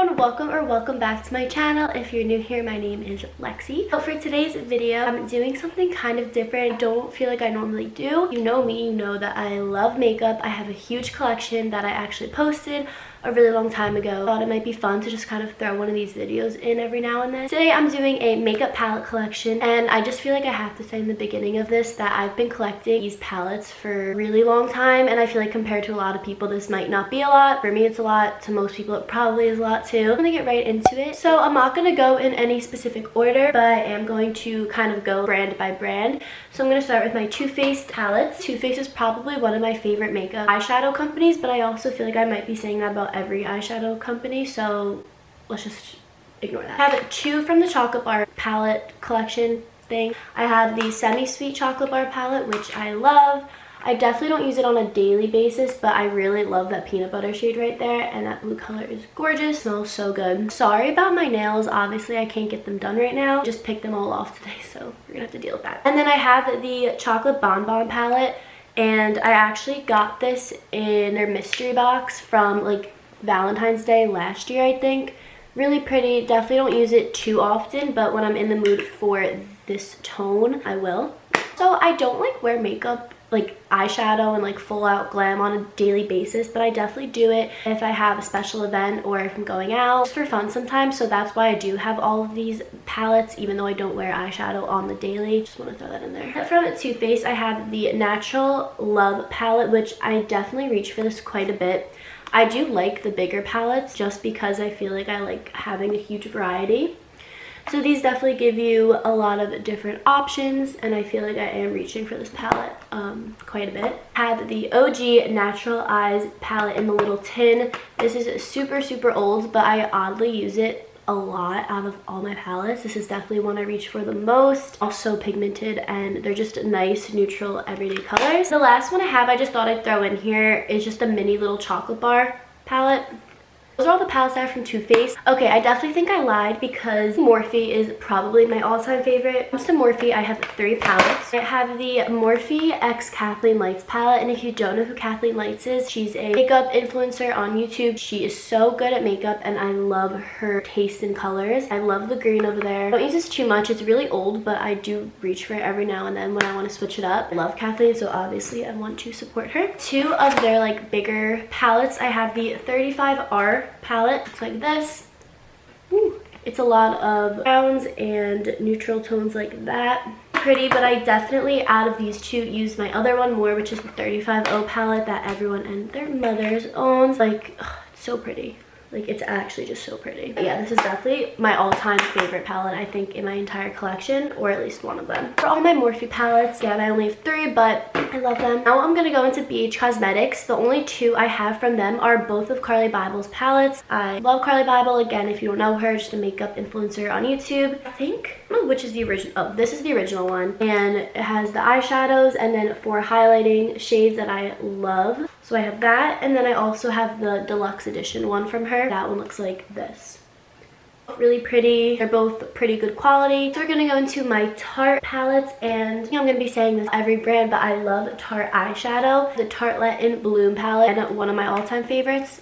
everyone, welcome back to my channel. If you're new here, my name is Lexi. So for today's video, I'm doing something kind of different. I don't feel like I normally do. You know me, you know that I love makeup. I have a huge collection that I actually posted a really long time ago. I thought it might be fun to just kind of throw one of these videos in every now and then. Today I'm doing a makeup palette collection, and I just feel like I have to say in the beginning of this that I've been collecting these palettes for a really long time, and I feel like compared to a lot of people this might not be a lot. For me it's a lot, to most people it probably is a lot too. I'm gonna get right into it. So I'm not gonna go in any specific order, but I am going to kind of go brand by brand. So I'm gonna start with my Too Faced palettes. Too Faced is probably one of my favorite makeup eyeshadow companies, but I also feel like I might be saying that about every eyeshadow company, so let's just ignore that. I have two from the chocolate bar palette collection thing. I have the semi-sweet chocolate bar palette, which I love. I definitely don't use it on a daily basis, but I really love that peanut butter shade right there, and that blue color is gorgeous. Smells so good. Sorry about my nails. Obviously I can't get them done right now. Just picked them all off today, so we're gonna have to deal with that. And then I have the chocolate bonbon palette, and I actually got this in their mystery box from like Valentine's Day last year, I think. Really pretty. Definitely don't use it too often, but when I'm in the mood for this tone, I will. So I don't like wear makeup, like eyeshadow and like full out glam on a daily basis, but I definitely do it if I have a special event or if I'm going out just for fun sometimes. So that's why I do have all of these palettes, even though I don't wear eyeshadow on the daily. Just want to throw that in there. From Too Faced, I have the Natural Love palette, which I definitely reach for this quite a bit. I do like the bigger palettes just because I feel like I like having a huge variety. So these definitely give you a lot of different options, and I feel like I am reaching for this palette quite a bit. I have the OG Natural Eyes palette in the little tin. This is super old, but I oddly use it a lot out of all my palettes. This is definitely one I reach for the most. Also pigmented, and they're just nice, neutral, everyday colors. The last one I have, I just thought I'd throw in here, is just a mini little chocolate bar palette. Those are all the palettes I have from Too Faced. Okay, I definitely think I lied because Morphe is probably my all-time favorite. When it comes to Morphe, I have three palettes. I have the Morphe X Kathleen Lights palette, and if you don't know who Kathleen Lights is, she's a makeup influencer on YouTube. She is so good at makeup, and I love her taste in colors. I love the green over there. I don't use this too much. It's really old, but I do reach for it every now and then when I want to switch it up. I love Kathleen, so obviously I want to support her. Two of their like bigger palettes. I have the 35R palette. Looks like this. Ooh, it's a lot of browns and neutral tones like that. Pretty, but I definitely out of these two use my other one more, which is the 35O palette that everyone and their mothers owns. Like, ugh, it's so pretty. Like, it's actually just so pretty. But yeah, this is definitely my all-time favorite palette, I think, in my entire collection, or at least one of them. For all my Morphe palettes, again, I only have three, but I love them. Now I'm gonna go into BH Cosmetics. The only two I have from them are both of Carly Bybel's palettes. I love Carly Bybel. Again, if you don't know her, just a makeup influencer on YouTube. I don't know which is the original. Oh, this is the original one. And it has the eyeshadows and then four highlighting shades that I love. So I have that, and then I also have the deluxe edition one from her. That one looks like this. Really pretty. They're both pretty good quality. So we're gonna go into my Tarte palettes, and I'm gonna be saying this every brand, but I love Tarte eyeshadow. The Tartelette in Bloom palette, and one of my all-time favorites.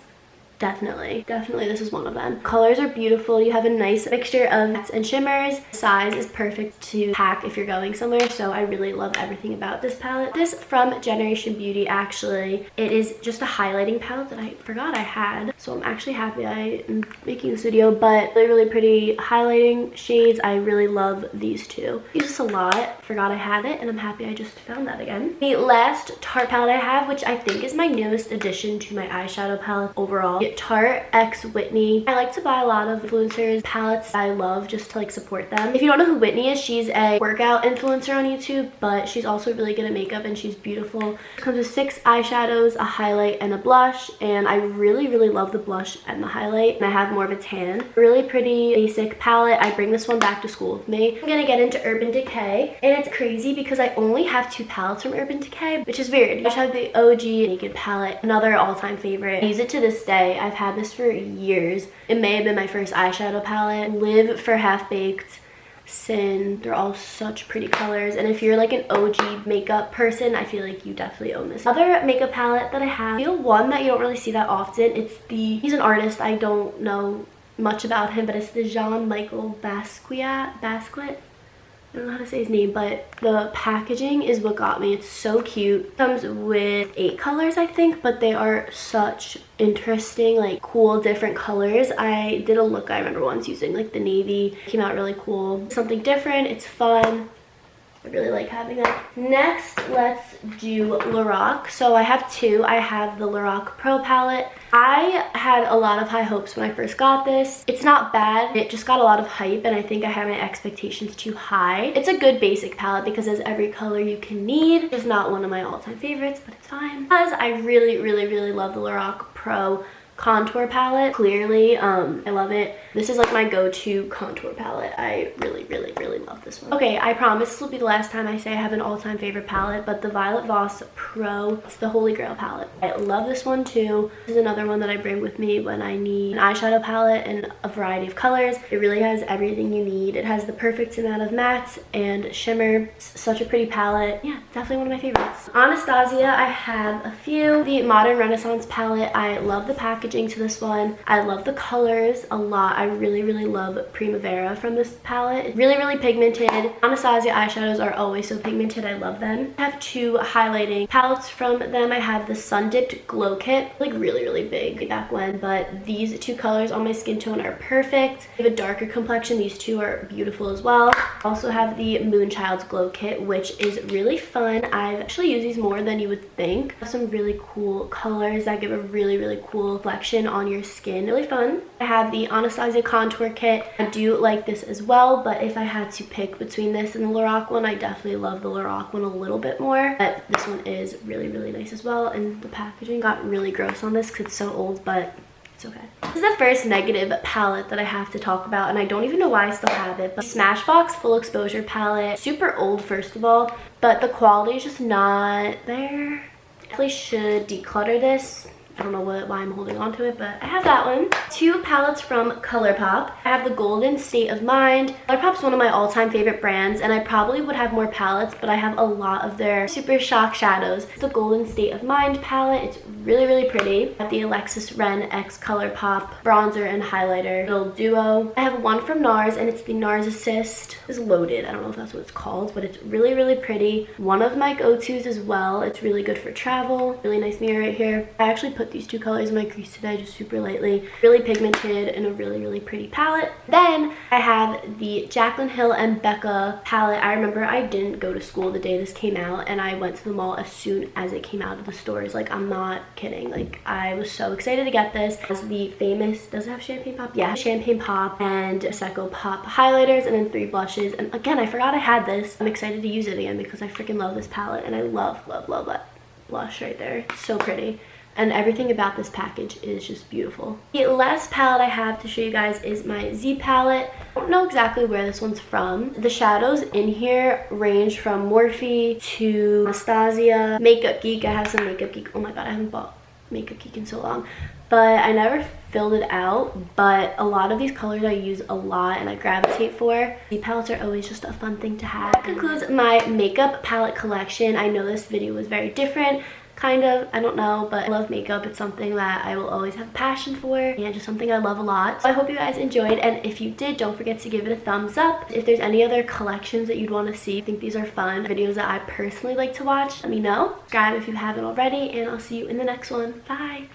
Definitely this is one of them. Colors are beautiful. You have a nice mixture of mattes and shimmers. Size is perfect to pack if you're going somewhere, so I really love everything about this palette. This from Generation Beauty, actually. It is just a highlighting palette that I forgot I had, so I'm actually happy I am making this video, but really pretty highlighting shades. I really love these two. I use this a lot. Forgot I had it, and I'm happy I just found that again. The last Tarte palette I have, which I think is my newest addition to my eyeshadow palette overall, Tarte X Whitney. I like to buy a lot of influencers palettes I love just to like support them. If you don't know who Whitney is, she's a workout influencer on YouTube, but she's also really good at makeup and she's beautiful. It comes with 6 eyeshadows, a highlight, and a blush, and I really love the blush and the highlight, and I have more of a tan. Really pretty basic palette. I bring this one back to school with me. I'm gonna get into Urban Decay, and it's crazy because I only have 2 palettes from Urban Decay, which is weird. I just have the OG Naked palette, another all-time favorite. I use it to this day. I've had this for years. It may have been my first eyeshadow palette. Live for Half Baked, Sin, they're all such pretty colors, and if you're like an OG makeup person, I feel like you definitely own this. Other makeup palette that I have, one that you don't really see that often, he's an artist, I don't know much about him, but it's the Jean-Michel Basquiat. I don't know how to say his name, but the packaging is what got me. It's so cute. It comes with 8 colors, I think, but they are such interesting, like cool, different colors. I did a look I remember once using like the navy. It came out really cool. Something different. It's fun. I really like having that. Next, let's do Lorac. So I have 2. I have the Lorac Pro palette. I had a lot of high hopes when I first got this. It's not bad. It just got a lot of hype, and I think I had my expectations too high. It's a good basic palette because it has every color you can need. It's not one of my all-time favorites, but it's fine. Because I really, really, really love the Lorac Pro contour palette. Clearly, I love it. This is like my go-to contour palette. I really, really, really love this one. Okay, I promise this will be the last time I say I have an all-time favorite palette, but the Violet Voss Pro, it's the Holy Grail palette. I love this one too. This is another one that I bring with me when I need an eyeshadow palette in a variety of colors. It really has everything you need. It has the perfect amount of mattes and shimmer. It's such a pretty palette. Yeah, definitely one of my favorites. Anastasia, I have a few. The Modern Renaissance palette, I love the packaging to this one. I love the colors a lot. I really, really love Primavera from this palette. It's really, really pigmented. Anastasia eyeshadows are always so pigmented. I love them. I have 2 highlighting palettes from them. I have the Sun Dipped Glow Kit, like really, really big back when, but these 2 colors on my skin tone are perfect. I have a darker complexion. These 2 are beautiful as well. I also have the Moonchild's Glow Kit, which is really fun. I've actually used these more than you would think. I have some really cool colors that give a really, really cool reflection on your skin. Really fun. I have the Anastasia Contour Kit. I do like this as well, but if I had to pick between this and the Lorac one, I definitely love the Lorac one a little bit more. But this one is really, really nice as well. And the packaging got really gross on this because it's so old, but it's okay. This is the first negative palette that I have to talk about, and I don't even know why I still have it, but Smashbox Full Exposure palette. Super old, first of all, but the quality is just not there. Definitely should declutter this. I don't know why I'm holding on to it, but I have that one. 2 palettes from ColourPop. I have the Golden State of Mind. ColourPop's one of my all-time favorite brands, and I probably would have more palettes, but I have a lot of their Super Shock shadows. The Golden State of Mind palette. It's really, really pretty. I have the Alexis Ren X ColourPop bronzer and highlighter little duo. I have one from NARS, and it's the NARS Assist. It's loaded. I don't know if that's what it's called, but it's really, really pretty. One of my go-tos as well. It's really good for travel. Really nice mirror right here. I actually put these 2 colors in my crease today, just super lightly. Really pigmented and a really, really pretty palette. Then I have the Jaclyn Hill and Becca palette. I remember I didn't go to school the day this came out, and I went to the mall as soon as it came out of the stores. Like, I'm not kidding. Like, I was so excited to get this. It has the famous, does it have Champagne Pop? Yeah, Champagne Pop and Prosecco Pop highlighters, and then 3 blushes. And again, I forgot I had this. I'm excited to use it again because I freaking love this palette, and I love, love, love that blush right there. It's so pretty. And everything about this package is just beautiful. The last palette I have to show you guys is my Z palette. I don't know exactly where this one's from. The shadows in here range from Morphe to Anastasia, Makeup Geek. I have some Makeup Geek. Oh my god, I haven't bought Makeup Geek in so long. But I never filled it out. But a lot of these colors I use a lot and I gravitate for. The palettes are always just a fun thing to have. That concludes my makeup palette collection. I know this video was very different. Kind of, I don't know, but I love makeup. It's something that I will always have a passion for and just something I love a lot. So I hope you guys enjoyed, and if you did, don't forget to give it a thumbs up. If there's any other collections that you'd want to see, I think these are fun videos that I personally like to watch, let me know. Subscribe if you haven't already, and I'll see you in the next one. Bye!